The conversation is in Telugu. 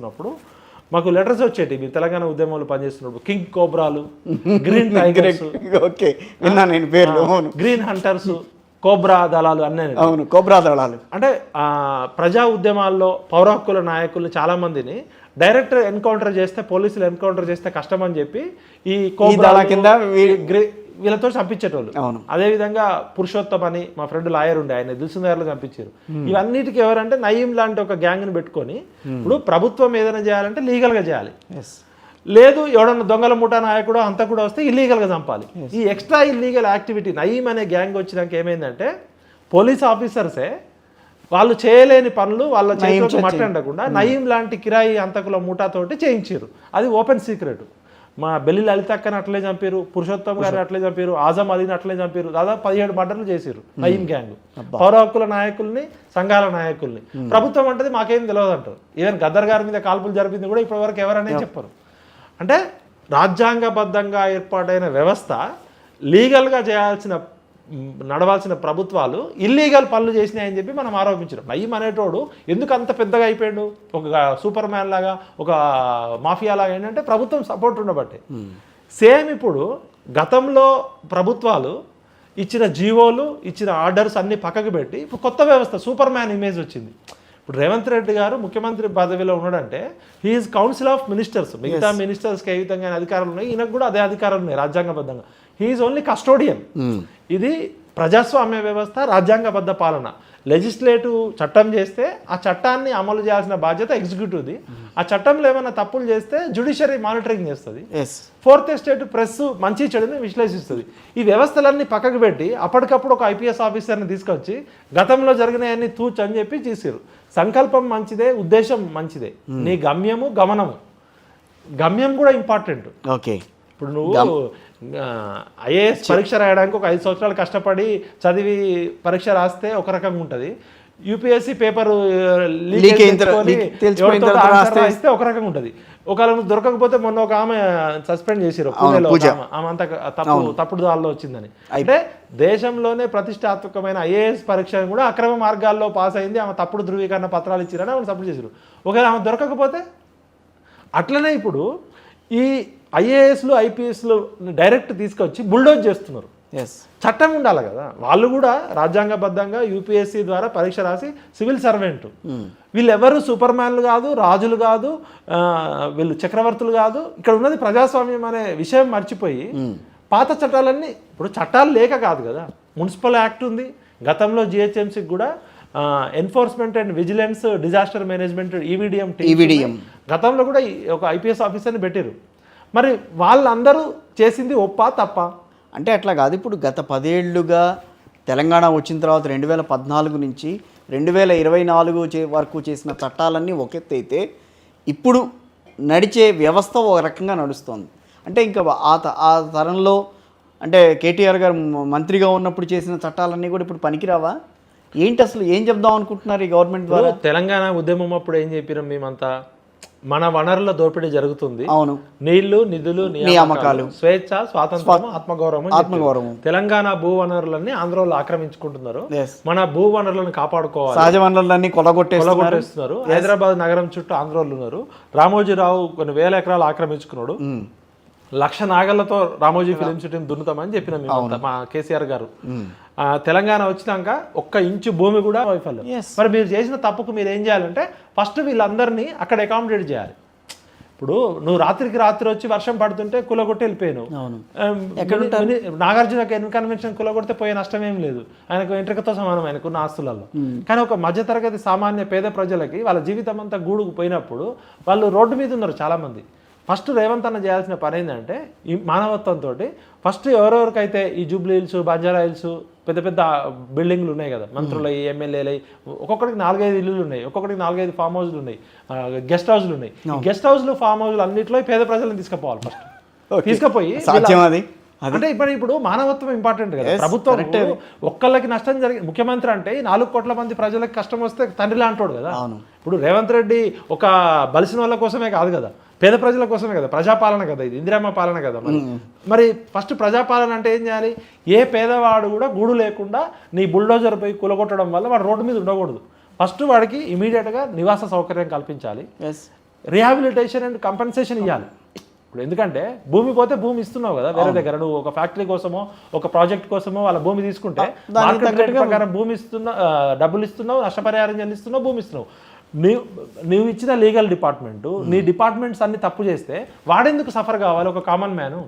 పనిచేస్తున్నప్పుడు మాకు లెటర్స్ వచ్చేటి మీరు తెలంగాణ ఉద్యమంలో పనిచేస్తున్నప్పుడు కింగ్ కోబ్రాలు, గ్రీన్ టైగర్స్, ఓకే విన్నా నేను పేర్లు, గ్రీన్ హంటర్స్, కోబ్రా దళాలు అన్నీ. అవును, కోబ్రా దళాలు అంటే ప్రజా ఉద్యమాల్లో పౌర హక్కుల నాయకులు చాలా మందిని డైరెక్ట్ ఎన్కౌంటర్ చేస్తే, పోలీసులు ఎన్కౌంటర్ చేస్తే కష్టం అని చెప్పి ఈ కోబ్రా కింద వీళ్ళతో చంపించేటోళ్ళు. అదేవిధంగా పురుషోత్తం అని మా ఫ్రెండ్ లాయర్ ఉండే, ఆయన దిల్సుఖ్నగర్లో చంపించారు. ఇవన్నిటికీ ఎవరంటే నయీం లాంటి ఒక గ్యాంగ్ని పెట్టుకొని ఇప్పుడు ప్రభుత్వం ఏదైనా చేయాలంటే లీగల్గా చేయాలి, లేదు ఎవడన్నా దొంగల ముఠా నాయకుడు అంతా కూడా వస్తే ఇల్లీగల్గా చంపాలి. ఈ ఎక్స్ట్రా ఇల్లీగల్ యాక్టివిటీ నయీం అనే గ్యాంగ్ వచ్చినాక ఏమైందంటే పోలీస్ ఆఫీసర్సే వాళ్ళు చేయలేని పనులు వాళ్ళ చేతిలోకి మట్టండకుండా నయీం లాంటి కిరాయి అంతకుల ముఠాతోటి చేయించారు. అది ఓపెన్ సీక్రెట్. మా బెల్లి లలితక్కని అట్లే చంపారు, పురుషోత్తం గారిని అట్లే చంపారు, ఆజం అలీని అట్లే చంపారు. దాదాపు 17 మర్డర్లు చేశారు నయీం గ్యాంగ్. పౌర హక్కుల నాయకుల్ని, సంఘాల నాయకుల్ని. ప్రభుత్వం అంటే మాకేం తెలియదు అంటారు. ఈవెన్ గద్దర్ గారి మీద కాల్పులు జరిపింది కూడా ఇప్పటివరకు ఎవరనే చెప్పరు. అంటే రాజ్యాంగబద్ధంగా ఏర్పాటైన వ్యవస్థ లీగల్గా చేయాల్సిన నడవాల్సిన ప్రభుత్వాలు ఇల్లీగల్ పనులు చేసినాయని చెప్పి మనం ఆరోపించడం. నయీం అనేటోడు ఎందుకు అంత పెద్దగా అయిపోయాడు, ఒక సూపర్ మ్యాన్ లాగా, ఒక మాఫియా లాగా ఏంటంటే ప్రభుత్వం సపోర్ట్ ఉండబట్టే. సేమ్ ఇప్పుడు గతంలో ప్రభుత్వాలు ఇచ్చిన జీవోలు, ఇచ్చిన ఆర్డర్స్ అన్ని పక్కకు పెట్టి ఇప్పుడు కొత్త వ్యవస్థ సూపర్ మ్యాన్ ఇమేజ్ వచ్చింది. ఇప్పుడు రేవంత్ రెడ్డి గారు ముఖ్యమంత్రి పదవిలో ఉన్నాడంటే హీఈస్ కౌన్సిల్ ఆఫ్ మినిస్టర్స్. మిగతా మినిస్టర్స్కి ఏ విధంగా అధికారాలు ఉన్నాయి, ఈయనకు కూడా అదే అధికారాలు ఉన్నాయి రాజ్యాంగబద్ధంగా. He is only custodian. ఇది ప్రజాస్వామ్య వ్యవస్థ, రాజ్యాంగబద్ధ పాలన. లెజిస్లేటివ్ చట్టం చేస్తే ఆ చట్టాన్ని అమలు చేయాల్సిన బాధ్యత ఎగ్జిక్యూటివ్ది. ఆ చట్టంలో ఏమైనా తప్పులు చేస్తే జ్యుడిషియరీ మానిటరింగ్ చేస్తుంది. ఫోర్త్ ఎస్టేట్ ప్రెస్ మంచి చెడుని విశ్లేషిస్తుంది. ఈ వ్యవస్థలన్నీ పక్కకు పెట్టి అప్పటికప్పుడు ఒక ఐపీఎస్ ఆఫీసర్ని తీసుకొచ్చి గతంలో జరిగినవన్నీ తూచ్ అని చెప్పి చేసారు. సంకల్పం మంచిదే, ఉద్దేశం మంచిదే, నీ గమ్యము గమనము. గమ్యం కూడా ఇంపార్టెంట్. ఓకే, ఇప్పుడు నువ్వు ఐఏఎస్ పరీక్ష రాయడానికి ఒక 5 సంవత్సరాలు కష్టపడి చదివి పరీక్ష రాస్తే ఒక రకంగా ఉంటుంది. యూపీఎస్సీ పేపర్ లీక్ రాస్తే ఒక రకంగా ఉంటుంది. ఒకవేళ నువ్వు దొరకకపోతే మొన్న ఒక ఆమె సస్పెండ్ చేసిరు పూణేలో, ఆమె అంత తప్పుడు దారిలో వచ్చిందని. అంటే దేశంలోనే ప్రతిష్టాత్మకమైన ఐఏఎస్ పరీక్ష కూడా అక్రమ మార్గాల్లో పాస్ అయింది, ఆమె తప్పుడు ధృవీకరణ పత్రాలు ఇచ్చిరని ఆమె సపోర్ట్ చేసారు. ఒకవేళ ఆమె దొరకకపోతే అట్లనే ఇప్పుడు ఈ ఐఏఎస్లు ఐపీఎస్లు డైరెక్ట్ తీసుకొచ్చి బుల్డోజ్ చేస్తున్నారు. చట్టం ఉండాలి కదా, వాళ్ళు కూడా రాజ్యాంగబద్ధంగా యూపీఎస్సీ ద్వారా పరీక్ష రాసి సివిల్ సర్వెంట్. వీళ్ళు ఎవరు సూపర్ మ్యాన్లు కాదు, రాజులు కాదు, వీళ్ళు చక్రవర్తులు కాదు. ఇక్కడ ఉన్నది ప్రజాస్వామ్యం అనే విషయం మర్చిపోయి పాత చట్టాలన్నీ, ఇప్పుడు చట్టాలు లేక కాదు కదా, మున్సిపల్ యాక్ట్ ఉంది. గతంలో జిహెచ్ఎంసీకి కూడా enforcement and vigilance disaster management EVDM గతంలో కూడా ఒక ఐపీఎస్ ఆఫీసర్ని పెట్టారు. మరి వాళ్ళందరూ చేసింది ఒప్పా తప్ప అంటే అట్లా కాదు. ఇప్పుడు గత 10 ఏళ్లుగా తెలంగాణ వచ్చిన తర్వాత 2014 నుంచి 2024 వరకు చేసిన చట్టాలన్నీ ఒక ఎత్తు అయితే ఇప్పుడు నడిచే వ్యవస్థ ఒక రకంగా నడుస్తుంది. అంటే ఇంకా ఆ తరంలో అంటే కేటీఆర్ గారు మంత్రిగా ఉన్నప్పుడు చేసిన చట్టాలన్నీ కూడా ఇప్పుడు పనికిరావా ఏంటి? అసలు ఏం చెప్దాం అనుకుంటున్నారు ఈ గవర్నమెంట్ ద్వారా? తెలంగాణ ఉద్యమం అప్పుడు ఏం చెప్పినాం మేమంతా, మన వనరుల దోపిడీ జరుగుతుంది, అవును, నీళ్లు, నిధులు, నియామకాలు, స్వేచ్ఛ, స్వాతంత్రం, ఆత్మగౌరవం. తెలంగాణ భూ వనరులన్నీ ఆంధ్రలో ఆక్రమించుకుంటున్నారు. మన భూ వనరులను కాపాడుకోవాలి, సహజ వనరులన్నీ కొలగొట్టేస్తున్నారు. హైదరాబాద్ నగరం చుట్టూ ఆంధ్రోళ్ళు ఉన్నారు. రామోజీరావు కొన్ని 1000 ఎకరాలు ఆక్రమించుకున్నాడు. 1,00,000 నాగళ్లతో రామోజీ ఫిలిం సిటీని దున్నుతామని చెప్పినాం మేము, మా కేసీఆర్ గారు. తెలంగాణ వచ్చినాక 1 ఇంచు భూమి కూడా వైఫల్యం. మరి మీరు చేసిన తప్పుకు మీరు ఏం చేయాలంటే ఫస్ట్ వీళ్ళందరినీ అక్కడ అకామిడేట్ చేయాలి. ఇప్పుడు నువ్వు రాత్రికి రాత్రి వచ్చి వర్షం పడుతుంటే కులగొట్టి వెళ్ళిపోయాను. నాగార్జున కన్వెన్షన్ కులగొడితే పోయే నష్టం ఏం లేదు, ఆయనకు ఎంట్రికతో సమానం ఆయనకున్న ఆస్తులలో. కానీ ఒక మధ్యతరగతి సామాన్య పేద ప్రజలకి వాళ్ళ జీవితం అంతా గూడుకు పోయినప్పుడు వాళ్ళు రోడ్డు మీద ఉన్నారు చాలామంది. ఫస్ట్ రేవంత్ అన్న చేయాల్సిన పని ఏంటంటే ఈ మానవత్వంతో ఫస్ట్ ఎవరెవరికైతే ఈ జూబ్లీ హిల్స్, బంజారా హిల్స్ పెద్ద పెద్ద బిల్డింగ్లు ఉన్నాయి కదా, మంత్రులై, ఎమ్మెల్యేలై, ఒక్కొక్కడికి 4-5 ఇల్లులు ఉన్నాయి, ఒక్కొక్కడికి 4-5 ఫామ్ హౌస్లు ఉన్నాయి, గెస్ట్ హౌస్లు ఉన్నాయి. గెస్ట్ హౌస్లు, ఫామ్ హౌస్లు అన్నింటిలో పేద ప్రజలను తీసుకుపోవాలి. ఫస్ట్ తీసుకుపోయి అంటే ఇప్పుడు మానవత్వం ఇంపార్టెంట్ కదా. ప్రభుత్వం ఒక్కళ్ళకి నష్టం జరిగి, ముఖ్యమంత్రి అంటే 4 కోట్ల మంది ప్రజలకు కష్టం వస్తే తండ్రిలా అంటాడు కదా. ఇప్పుడు రేవంత్ రెడ్డి ఒక బలిసిన వాళ్ళ కోసమే కాదు కదా, పేద ప్రజల కోసమే కదా, ప్రజాపాలన కదా, ఇది ఇందిరమ్మ పాలన కదా. మరి ఫస్ట్ ప్రజాపాలన అంటే ఏం చేయాలి? ఏ పేదవాడు కూడా గూడు లేకుండా నీ బుల్డోజర్ పోయి కూలగొట్టడం వల్ల వాడు రోడ్డు మీద ఉండకూడదు. ఫస్ట్ వాడికి ఇమీడియట్గా నివాస సౌకర్యం కల్పించాలి. రిహాబిలిటేషన్ అండ్ కంపెన్సేషన్ ఇవ్వాలి. ఇప్పుడు ఎందుకంటే భూమి పోతే భూమి ఇస్తున్నావు కదా వేరే దగ్గర, నువ్వు ఒక ఫ్యాక్టరీ కోసమో ఒక ప్రాజెక్ట్ కోసమో వాళ్ళ భూమి తీసుకుంటే మార్కెట్ రేట్ ప్రకారం భూమి ఇస్తున్నావు, డబ్బులు ఇస్తున్నావు, నష్టపరిహారం చెల్లిస్తున్నావు, భూమి ఇస్తున్నావు. నువ్వు ఇచ్చిన లీగల్ డిపార్ట్మెంట్ నీ డిపార్ట్మెంట్స్ అన్ని తప్పు చేస్తే వాడెందుకు సఫర్ కావాలి ఒక కామన్ మ్యాను?